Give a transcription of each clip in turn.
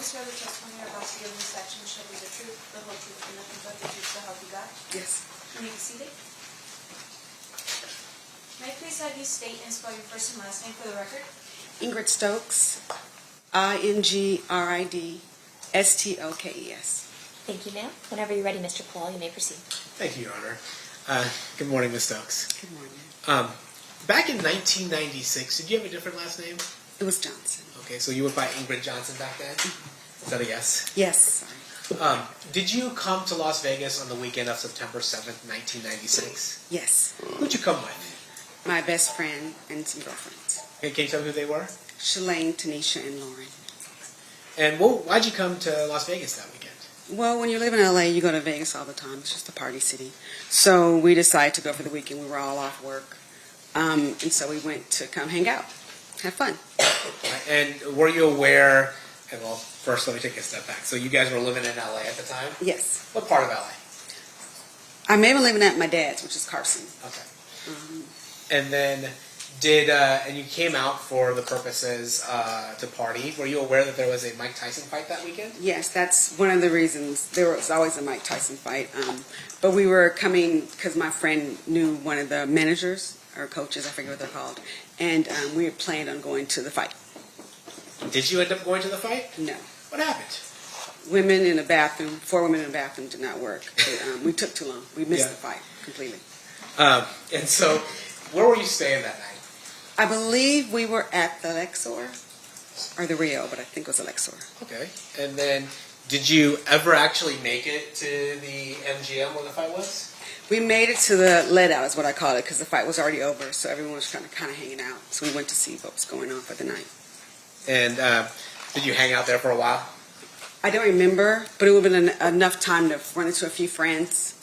swear the testimony you're about to give in this action shall be the truth, the whole truth, and nothing but the truth, so help you God? Yes. You may be seated. May I please have you state and spell your first and last name for the record? Ingrid Stokes, INGRID STOKES. Thank you, ma'am. Whenever you're ready, Mr. Paul, you may proceed. Thank you, Your Honor. Good morning, Ms. Stokes. Good morning. Back in 1996, did you have a different last name? It was Johnson. Okay, so you went by Ingrid Johnson back then? Is that a yes? Yes. Sorry. Did you come to Las Vegas on the weekend of September 7th, 1996? Yes. Who'd you come with? My best friend and some girlfriends. Okay, can you tell me who they were? Shalane, Tanisha, and Lauren. And why'd you come to Las Vegas that weekend? Well, when you live in LA, you go to Vegas all the time. It's just a party city. So we decided to go for the weekend. We were all off work. And so we went to come hang out, have fun. And were you aware, and well, first let me take a step back. So you guys were living in LA at the time? Yes. What part of LA? I may have been living at my dad's, which is Carson. Okay. And then and you came out for the purposes to party. Were you aware that there was a Mike Tyson fight that weekend? Yes, that's one of the reasons. There was always a Mike Tyson fight. But we were coming because my friend knew one of the managers or coaches, I forget what they're called, and we had planned on going to the fight. Did you end up going to the fight? No. What happened? Women in a bathroom, 4 women in a bathroom did not work. We took too long. We missed the fight completely. And so, where were you staying that night? I believe we were at the Lexor, or the Rio, but I think it was the Lexor. Okay. And then, did you ever actually make it to the MGM where the fight was? We made it to the let out, is what I call it, because the fight was already over, so everyone was kind of hanging out. So we went to see what was going on for the night. And did you hang out there for a while? I don't remember, but it would have been enough time to run into a few friends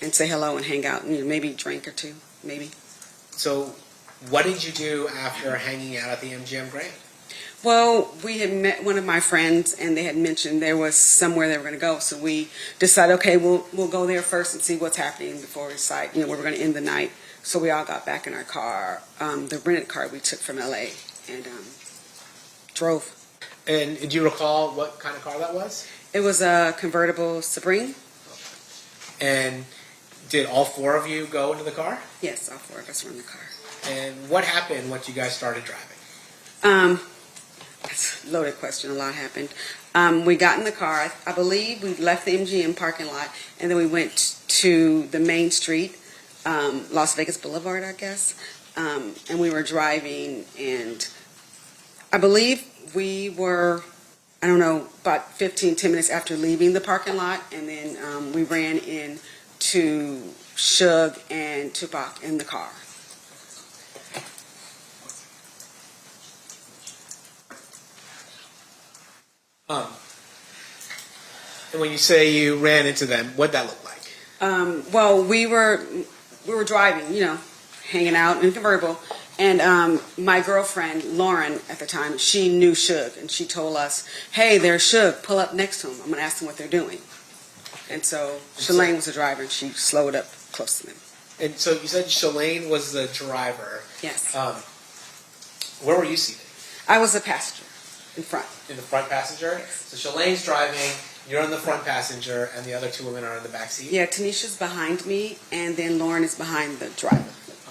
and say hello and hang out, and maybe drink or two, maybe. So, what did you do after hanging out at the MGM Grand? Well, we had met one of my friends, and they had mentioned there was somewhere they were going to go. So we decided, okay, we'll go there first and see what's happening before we decide, where we're going to end the night. So we all got back in our car, the rented car we took from LA, and drove. And do you recall what kind of car that was? It was a convertible Supreme. And did all 4 of you go into the car? Yes, all 4 of us were in the car. And what happened once you guys started driving? That's a loaded question. A lot happened. We got in the car. I believe we left the MGM parking lot, and then we went to the main street, Las Vegas Boulevard, I guess. And we were driving, and I believe we were, I don't know, about 10 minutes after leaving the parking lot, and then we ran into Suge and Tupac in the car. And when you say you ran into them, what'd that look like? Well, we were driving, hanging out in a convertible, and my girlfriend Lauren at the time, she knew Suge, and she told us, "Hey, there's Suge. Pull up next to him. I'm going to ask them what they're doing." And so Shalane was the driver, and she slowed up close to them. And so you said Shalane was the driver. Yes. Where were you seated? I was a passenger in front. In the front passenger? Yes. So Shalane's driving, you're in the front passenger, and the other 2 women are in the back seat? Yeah, Tanisha's behind me, and then Lauren is behind the driver.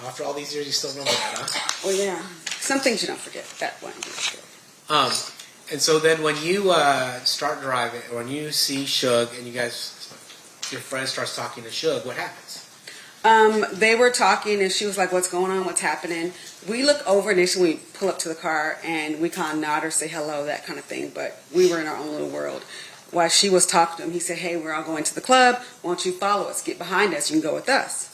After all these years, you still remember that, huh? Well, yeah. Some things you don't forget. That one. And so then when you start driving, or when you see Suge, and your friend starts talking to Suge, what happens? They were talking, and she was like, "What's going on? What's happening?" We look over initially, we pull up to the car, and we kind of nod or say hello, that kind of thing. But we were in our own little world. While she was talking to him, he said, "Hey, we're all going to the club. Why don't you follow us? Get behind us. You can go with us."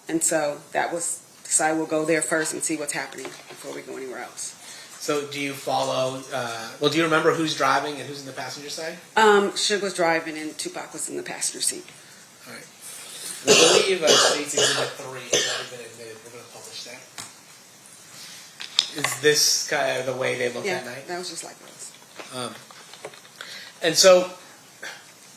And so that was decided we'll go there first and see what's happening before we go anywhere else. So do you follow, do you remember who's driving and who's in the passenger side? Suge was driving, and Tupac was in the passenger seat. All right. I believe States Exhibit 3 has already been admitted. We're going to publish that. Is this kind of the way they look at night? Yeah, that was just like this. And so,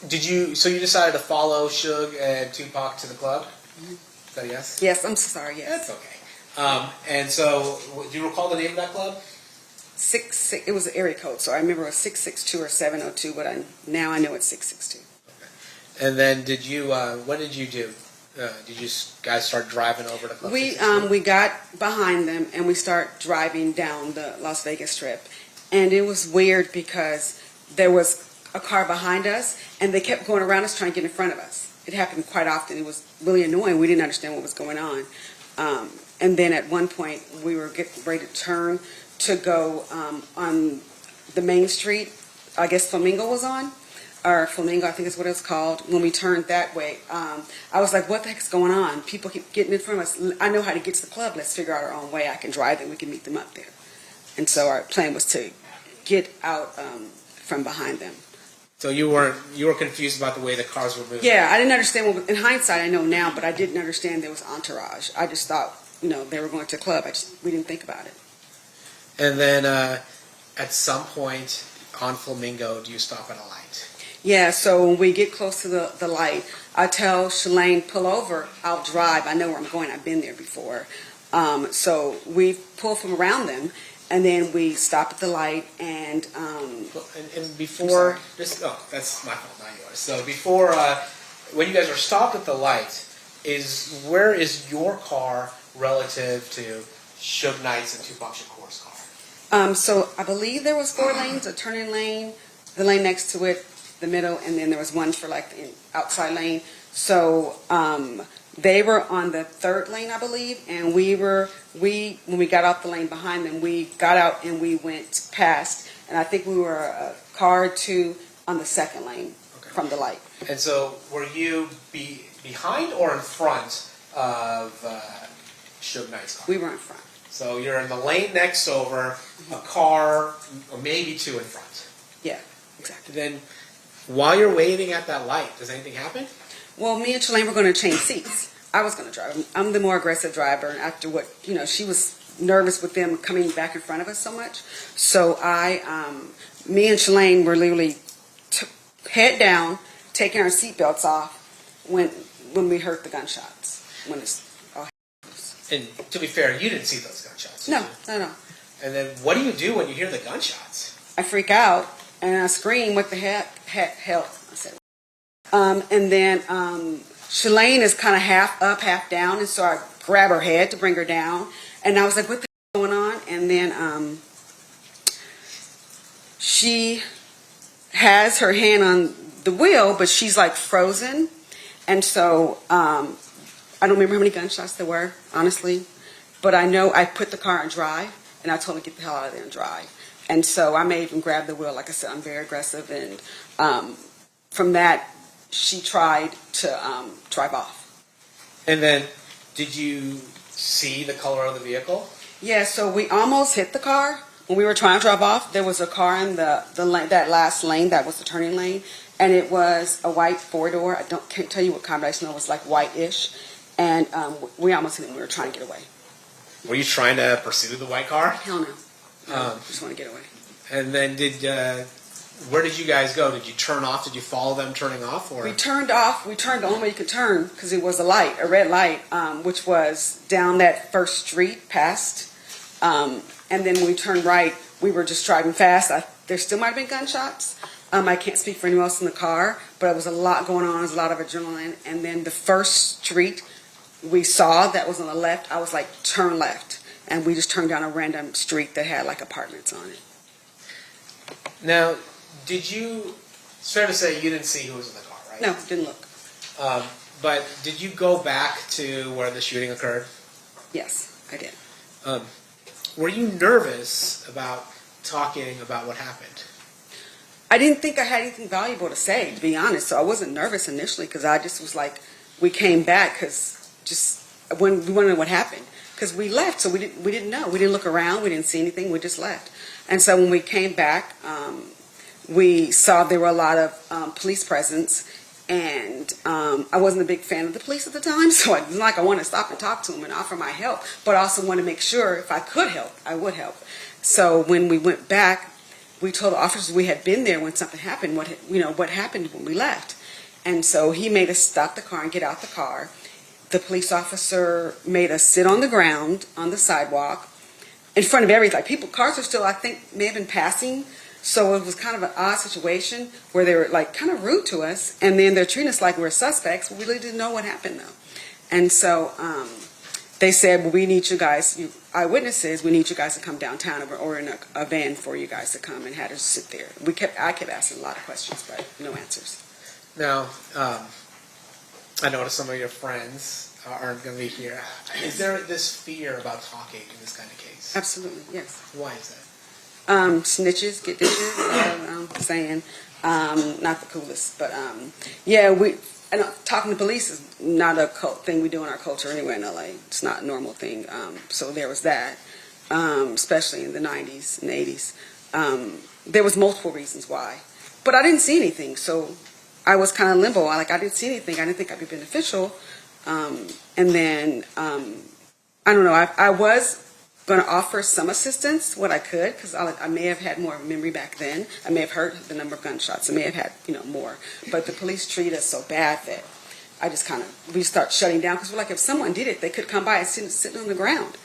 you decided to follow Suge and Tupac to the club? Mm-hmm. Is that a yes? Yes, I'm so sorry, yes. That's okay. And so, do you recall the name of that club? it was an area code, so I remember it was 662 or 702, but now I know it's 662. And then what did you do? Did you guys start driving over to Club We 662? got behind them and we start driving down the Las Vegas Strip, and it was weird because there was a car behind us and they kept going around us trying to get in front of us. It happened quite often. It was really annoying. We didn't understand what was going on. And then at one point we were getting ready to turn to go on the main street. I guess Flamingo was on. Or Flamingo, I think is what it's called. When we turned that way, I was like, what the heck's going on? People keep getting in front of us. I know how to get to the club. Let's figure out our own way. I can drive and we can meet them up there. And so our plan was to get out from behind them. So you were confused about the way the cars were moving? Yeah, I didn't understand. In hindsight, I know now, but I didn't understand there was entourage. I just thought, they were going to a club. We didn't think about it. And then at some point on Flamingo, do you stop at a light? Yeah, so when we get close to the light, I tell Shalane, pull over, I'll drive. I know where I'm going. I've been there before. So we pull from around them, and then we stop at the light, and before, that's my fault, not yours. So before, when you guys are stopped at the light, where is your car relative to Suge Knight's and Tupac Shakur's car? So I believe there was 4 lanes, a turning lane, the lane next to it, the middle, and then there was one for like the outside lane. So they were on the 3rd lane, I believe, and when we got off the lane behind them, we got out and we went past, and I think we were a car or two on the 2nd lane from the light. And so were you behind or in front of Suge Knight's car? We were in front. So you're in the lane next over, a car, or maybe 2 in front. Yeah, exactly. Then while you're waiting at that light, does anything happen? Well, me and Shalane were going to change seats. I was going to drive. I'm the more aggressive driver, and after what, she was nervous with them coming back in front of us so much. So me and Shalane were literally head down, taking our seatbelts off when we heard the gunshots. And to be fair, you didn't see those gunshots. No. And then what do you do when you hear the gunshots? I freak out and I scream, "What the heck? Help!" I said. And then Shalane is kind of half up, half down, and so I grab her head to bring her down. And I was like, "What the heck is going on?" And then she has her hand on the wheel, but she's like frozen. And so I don't remember how many gunshots there were, honestly. But I know I put the car in drive, and I told her to get the hell out of there and drive. And so I may even grab the wheel. Like I said, I'm very aggressive. And from that, she tried to drive off. And then did you see the color of the vehicle? Yeah, so we almost hit the car. When we were trying to drive off, there was a car in the lane, that last lane, that was the turning lane. And it was a white 4-door. Can't tell you what kind, but I just know it was like white-ish. And we almost hit him. We were trying to get away. Were you trying to pursue the white car? Hell no. Just want to get away. And then where did you guys go? Did you turn off? Did you follow them turning off? Or? We turned off. We turned the only way you could turn because it was a red light, which was down that first street past. And then when we turned right, we were just driving fast. There still might have been gunshots. I can't speak for anyone else in the car, but there was a lot going on. There was a lot of adrenaline. And then the first street we saw that was on the left, I was like, turn left. And we just turned down a random street that had like apartments on it. Now, it's fair to say you didn't see who was in the car, right? No, didn't look. But did you go back to where the shooting occurred? Yes, I did. Were you nervous about talking about what happened? I didn't think I had anything valuable to say, to be honest. So I wasn't nervous initially because I just was like, we came back because when we wanted to know what happened. Because we left, so we didn't know. We didn't look around. We didn't see anything. We just left. And so when we came back, we saw there were a lot of police presence. And I wasn't a big fan of the police at the time, so it wasn't like I wanted to stop and talk to them and offer my help. But I also wanted to make sure if I could help, I would help. So when we went back, we told the officers we had been there when something happened, what happened when we left. And so he made us stop the car and get out the car. The police officer made us sit on the ground on the sidewalk. in front of everything. Like people, cars are still, I think, may have been passing. So it was kind of an odd situation where they were like kind of rude to us, and then they're treating us like we're suspects. We really didn't know what happened though. And so they said, well, we need you guys, eyewitnesses, we need you guys to come downtown or in a van for you guys to come, and had us sit there. I kept asking a lot of questions, but no answers. Now, I noticed some of your friends aren't going to be here. Is there this fear about talking in this kind of case? Absolutely, yes. Why is that? Snitches get ditches, saying, not the coolest, but yeah, talking to police is not a thing we do in our culture anywhere in LA. It's not a normal thing. So there was that, especially in the 90s and the 80s. There was multiple reasons why, but I didn't see anything, so I was kind of limbo. I didn't see anything. I didn't think I'd be beneficial, and then I don't know. I was going to offer some assistance, what I could, because I may have had more of a memory back then. I may have heard the number of gunshots. I may have had, more. But the police treat us so bad that I just we start shutting down, because we're like, if someone did it, they could come by and sit on the ground.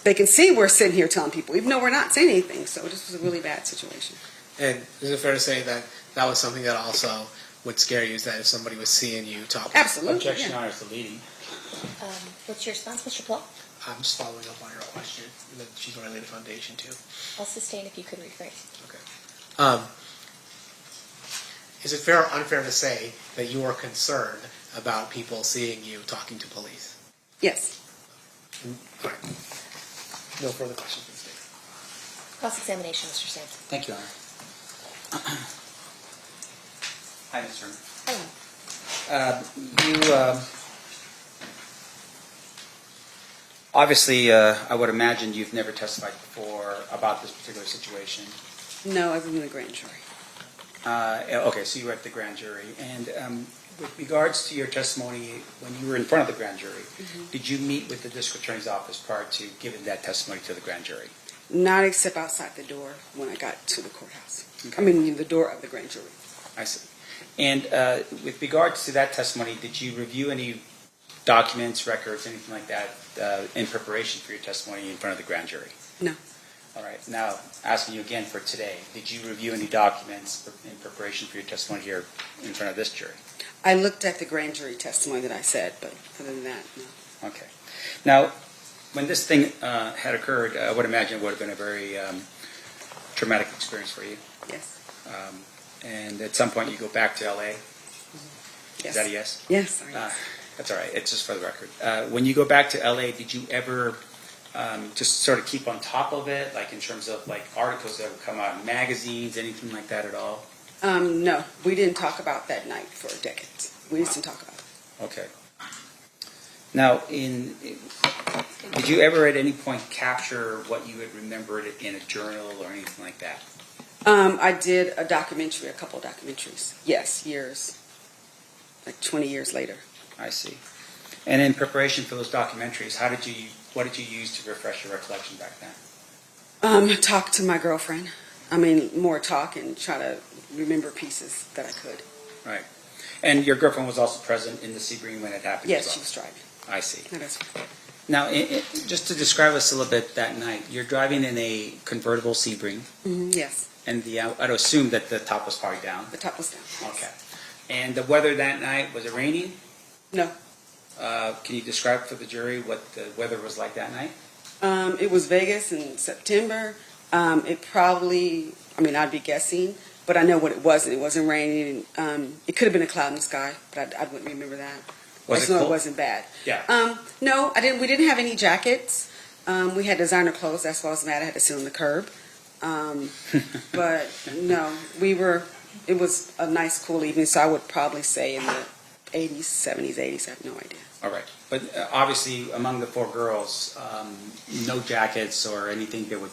They can see we're sitting here telling people, even though we're not saying anything. So this was a really bad situation. And is it fair to say that that was something that also would scare you, is that if somebody was seeing you talk? Absolutely. Objection, Yeah. Honor, is the leading. What's your response, Mr. Paul? I'm just following up on your question that she's going to lay the foundation to. I'll sustain if you could rephrase. Okay. Is it fair or unfair to say that you are concerned about people seeing you talking to police? Yes. All right. No further questions, please. Cross-examination, Mr. Sands. Thank you, Honor. Hi, Mr. Chairman. Obviously, I would imagine you've never testified before about this particular situation. No, I was in the grand jury. Okay, so you were at the grand jury. And with regards to your testimony, when you were in front of the grand jury, did you meet with the district attorney's office prior to giving that testimony to the grand jury? Not except outside the door when I got to the courthouse. Okay. I mean, the door of the grand jury. I see. And with regards to that testimony, did you review any documents, records, anything like that in preparation for your testimony in front of the grand jury? No. All right. Now, asking you again for today, did you review any documents in preparation for your testimony here in front of this jury? I looked at the grand jury testimony that I said, but other than that, no. Okay. Now, when this thing had occurred, I would imagine it would have been a very traumatic experience for you. Yes. And at some point you go back to L.A.? Yes. Is that a yes? Yes. Sorry. That's all right. It's just for the record. When you go back to L.A., did you ever just sort of keep on top of it, like in terms of like articles that would come out in magazines, anything like that at all? No, we didn't talk about that night for decades. We just didn't talk about it. Okay. Now, did you ever at any point capture what you had remembered in a journal or anything like that? I did a documentary, a couple of documentaries. Yes, years, like 20 years later. I see. And in preparation for those documentaries, what did you use to refresh your recollection back then? Talk to my girlfriend. I mean, more talk and try to remember pieces that I could. Right. And your girlfriend was also present in the Sebring when it happened? Yes, as she well? was driving. I see. No, that's right. Now, just to describe us a little bit that night, you're driving in a convertible Sebring, Yes, and I'd assume that the top was probably down. the top was down. Yes. Okay. And the weather that night, was it raining? No. Can you describe for the jury what the weather was like that night? It was Vegas in September. It probably, I'd be guessing, but I know what it wasn't. It wasn't raining. It could have been a cloud in the sky, but I wouldn't remember that. Was I just it know cold? it wasn't bad. Yeah. No, I didn't. We didn't have any jackets. We had designer clothes. That's why I was mad. I had to sit on the curb. But no, it was a nice, cool evening. So I would probably say in the 80s, 70s, 80s. I have no idea. All right. But obviously, among the four girls, no jackets or anything that would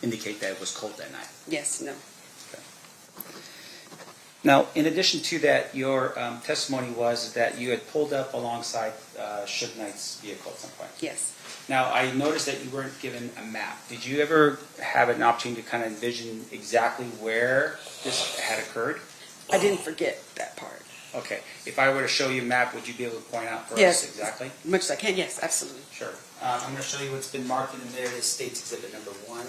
indicate that it was cold that night. Yes, no. Now, in addition to that, your testimony was that you had pulled up alongside Suge Knight's vehicle at some point. Yes. Now, I noticed that you weren't given a map. Did you ever have an opportunity to kind of envision exactly where this had occurred? I didn't forget that part. Okay. If I were to show you a map, would you be able to point out for Yes. us exactly? Much as I can, yes, absolutely. Sure. I'm going to show you what's been marked in there. This State's Exhibit number 1.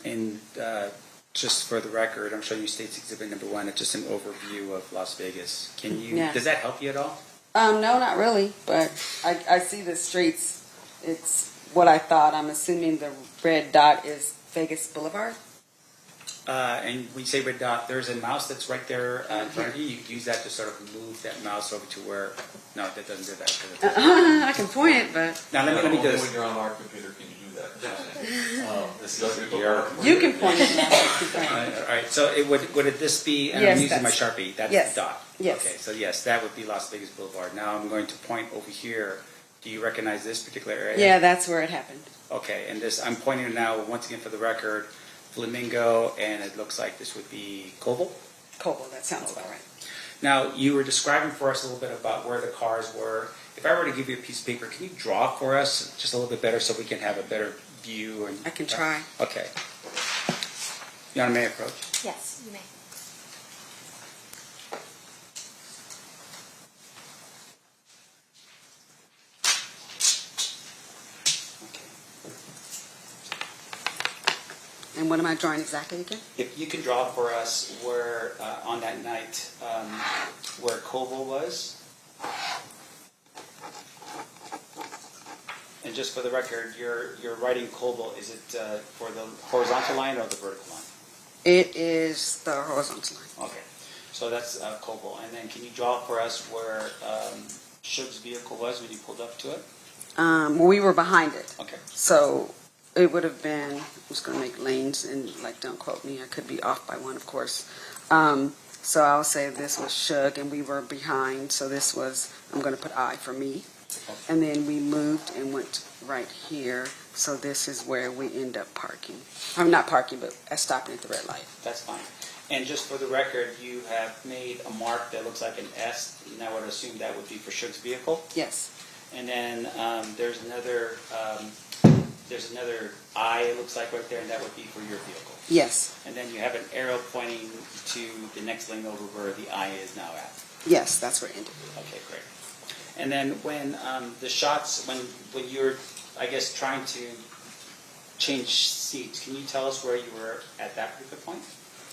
And just for the record, I'm showing you State's Exhibit number 1. It's just an overview of Las Vegas. Can you? Yeah. Does that help you at all? No, not really, but I see the streets. It's what I thought. I'm assuming the red dot is Vegas Boulevard. And when you say red dot, there's a mouse that's right there in front of you. You can use that to sort of move that mouse over to where. No, that doesn't do that. 'Cause it's- I can point it, but Now let me do this. When you're on our computer, can you do that? This is you can point it now. All right. So would this be? And Yes, I'm using my that's- Sharpie. That's yes, the dot. yes. Okay. So yes, that would be Las Vegas Boulevard. Now I'm going to point over here. Do you recognize this particular area? Yeah, that's where it happened. Okay. And this I'm pointing now once again for the record, Flamingo, and it looks like this would be Koval. Koval, that sounds about right. Now, you were describing for us a little bit about where the cars were. If I were to give you a piece of paper, can you draw for us just a little bit better so we can have a better view? And I can try. Okay. You want me to approach? Yes, you may. And what am I drawing exactly again? If you can draw for us where, on that night, where Koval was. And just for the record, you're writing Koval, is it for the horizontal line or the vertical line? It is the horizontal line. Okay, so that's Koval. And then can you draw for us where Suge's vehicle was when you pulled up to it? We were behind it. Okay. So it would have been, I'm just going to make lanes and don't quote me, I could be off by one, of course. So I'll say this was Suge and we were behind, so this was, I'm going to put I for me. And then we moved and went right here, so this is where we end up parking. I'm not parking, but stopping at the red light. That's fine. And just for the record, you have made a mark that looks like an S, and I would assume that would be for Suge's vehicle. Yes. And then there's another I, it looks like right there, and that would be for your vehicle. Yes. And then you have an arrow pointing to the next lane over where the I is now at. Yes, that's where it ended. Okay, great. And then when the shots, when you're, I guess, trying to change seats, can you tell us where you were at that particular point?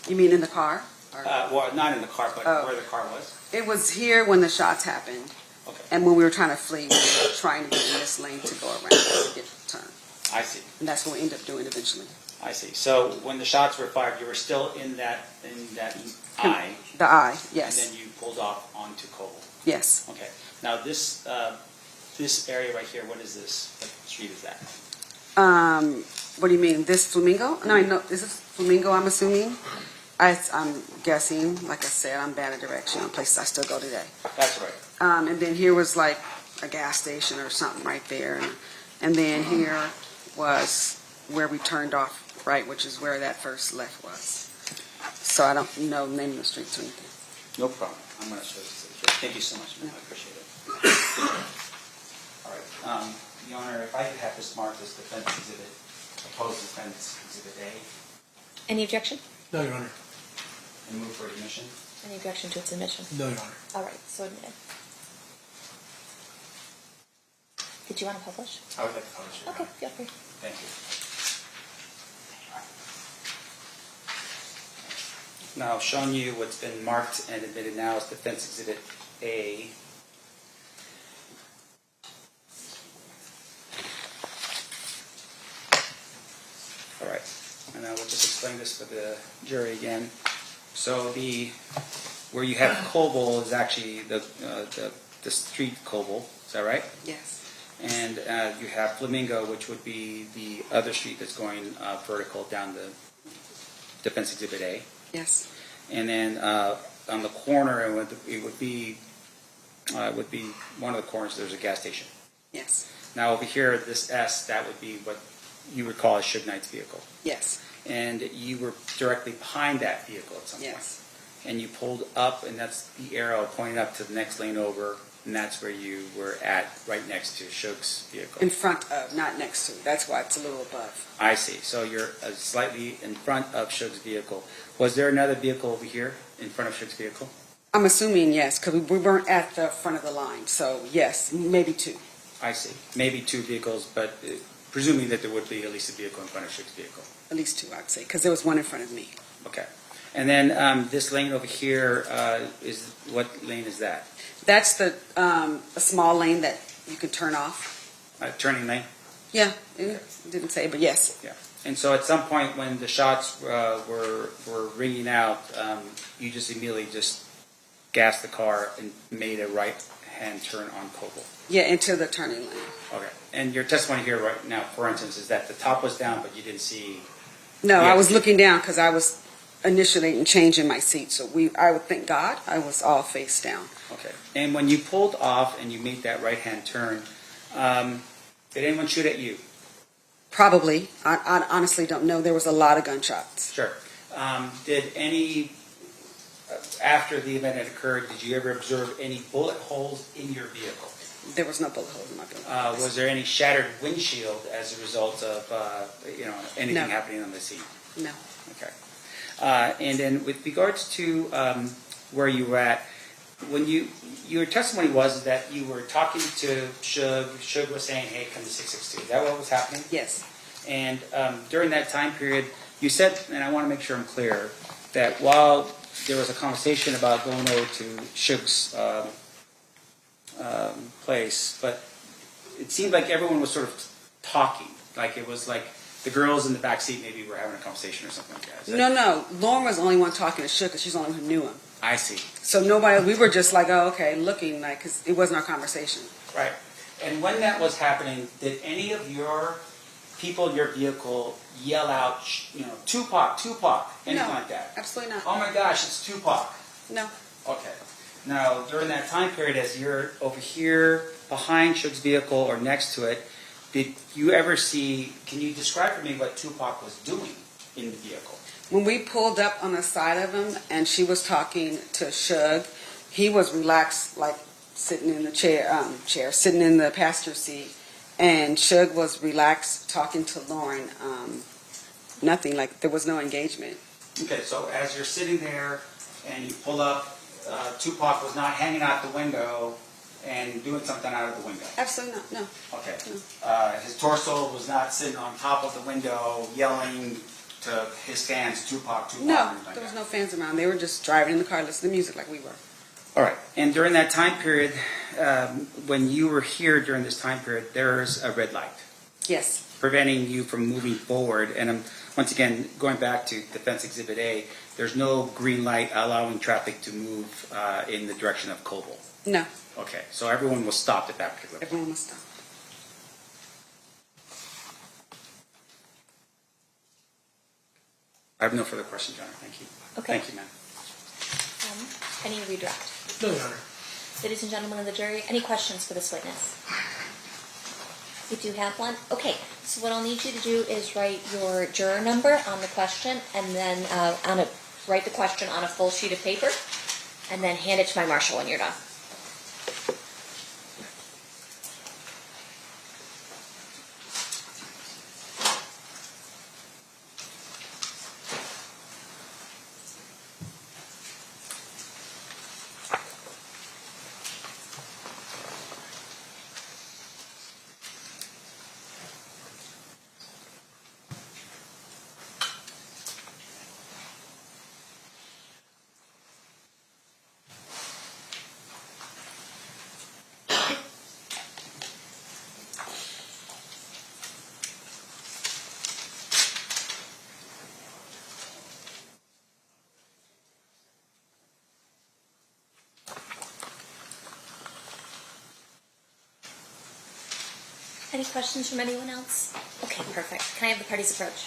You mean in the car? Or- Well, not in the car, but Oh. where the car was. It was here when the shots happened. Okay, And when we were trying to flee, we were trying to get in this lane to go around to get the turn. I see. And that's what we ended up doing eventually. I see. So when the shots were fired, you were still in that I, The I, and yes. then you pulled off onto Koval. Yes. Okay. Now this area right here, what is this? What street is that? What do you mean? This Flamingo? No, I know. Is this Flamingo, I'm assuming? I'm guessing. Like I said, I'm bad at direction on places I still go today. That's right. And then here was like a gas station or something right there. And then here was where we turned off right, which is where that first left was. So I don't know the name of the streets or anything. No problem. I'm going to show this. Thank you so much, man. I appreciate it. All right. Your Honor, if I could have this marked as defense exhibit, opposed defense exhibit A, Any objection? No, Your Honor. and move for admission. Any objection to its admission? No, Your Honor. All right, so admitted. Did you want to publish? I would like to publish it. Your Okay, Honor. feel free. Thank you. Now, I've shown you what's been marked and admitted now as defense exhibit A. All right, and I will just explain this for the jury again. So where you have Koval is actually the street Koval, is that right? Yes. And you have Flamingo, which would be the other street that's going vertical down the defense exhibit A. Yes. And then on the corner, it would be one of the corners. There's a gas station. Yes. Now over here, this S, that would be what you recall as Suge Knight's vehicle. Yes, And you were directly behind that vehicle at some point. yes. And you pulled up, and that's the arrow pointing up to the next lane over, and that's where you were at, right next to Suge's vehicle. In front of, not next to. That's why it's a little above. I see. So you're slightly in front of Suge's vehicle. Was there another vehicle over here in front of Suge's vehicle? I'm assuming yes, because we weren't at the front of the line. So yes, maybe two. I see. Maybe two vehicles, but presuming that there would be at least a vehicle in front of Suge's vehicle. At least two, I'd say, because there was one in front of me. Okay. And then this lane over here is, what lane is that? That's the a small lane that you can turn off. Turning lane? Yeah, it didn't say, but yes. Yeah. And so at some point when the shots were ringing out, you just immediately just gassed the car and made a right-hand turn on Coble. Yeah, into the turning lane. Okay. And your testimony here right now, for instance, is that the top was down, but you didn't see. No, Yeah. I was looking down because I was initiating changing my seat. So I would thank God I was all face down. Okay. And when you pulled off and you made that right-hand turn, did anyone shoot at you? Probably. I honestly don't know. There was a lot of gunshots. Sure. Did any, after the event had occurred, did you ever observe any bullet holes in your vehicle? There was no bullet holes in my building. Was there any shattered windshield as a result of anything No. happening on the scene? No. Okay. And then with regards to where you were at, when your testimony was that you were talking to Suge. Suge was saying, "Hey, come to 662." Is that what was happening? Yes. And during that time period, you said, and I want to make sure I'm clear, that while there was a conversation about going over to Suge's place, but it seemed like everyone was sort of talking. Like it was like the girls in the back seat maybe were having a conversation or something like that. Is that- No. Lauren was the only one talking to Suge because she's the only one who knew him. I see. So nobody, we were just like, oh, okay, looking like, because it wasn't our conversation. Right. And when that was happening, did any of your people in your vehicle yell out, Tupac, Tupac, anything No. like that? Absolutely not. Oh my gosh, it's Tupac. No. Okay. Now, during that time period, as you're over here behind Suge's vehicle or next to it, did you ever see, can you describe for me what Tupac was doing in the vehicle? When we pulled up on the side of him and she was talking to Suge, he was relaxed, like sitting in the chair, sitting in the passenger seat. And Suge was relaxed talking to Lauren. Nothing, like there was no engagement. Okay, so as you're sitting there and you pull up, Tupac was not hanging out the window and doing something out of the window. Absolutely not, no. Okay. His torso was not sitting on top of the window yelling to his fans, Tupac, Tupac. No, anything like there was that. no fans around. They were just driving in the car listening to music like we were. All right. And during that time period, when you were here during this time period, there's a red light Yes. preventing you from moving forward. And I'm, once again, going back to Defense Exhibit A, there's no green light allowing traffic to move in the direction of Coble. No. Okay. So everyone was stopped at that particular point. Everyone was stopped. I have no further questions, Your Honor. Thank you. Okay. Thank you, ma'am. Any redirect? No, Your Honor. Ladies and gentlemen of the jury, any questions for this witness? You do have one? Okay, so what I'll need you to do is write your juror number on the question and then write the question on a full sheet of paper and then hand it to my marshal when you're done. Any questions from anyone else? Okay, perfect. Can I have the party's approach?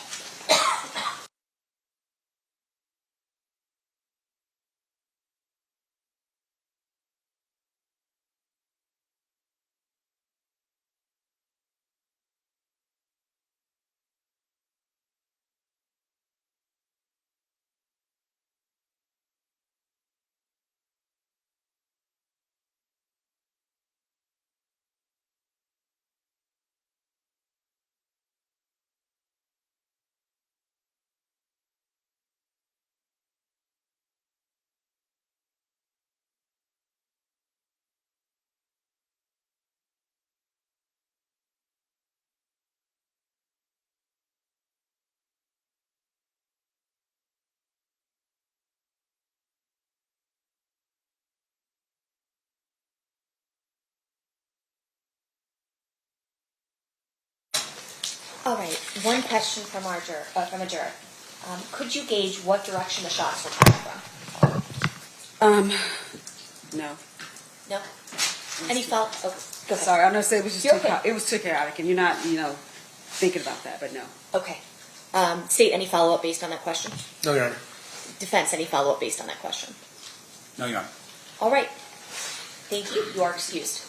All right, one question from our juror, could you gauge what direction the shots were coming from? No. No? Any follow, oh, go ahead. Sorry, I'm gonna say it was just You're too, okay. it was too chaotic, and you're not, thinking about that, but no. Okay. State, any follow-up based on that question? No, Your Honor. Defense, any follow-up based on that question? No, Your Honor. All right. Thank you. You are excused.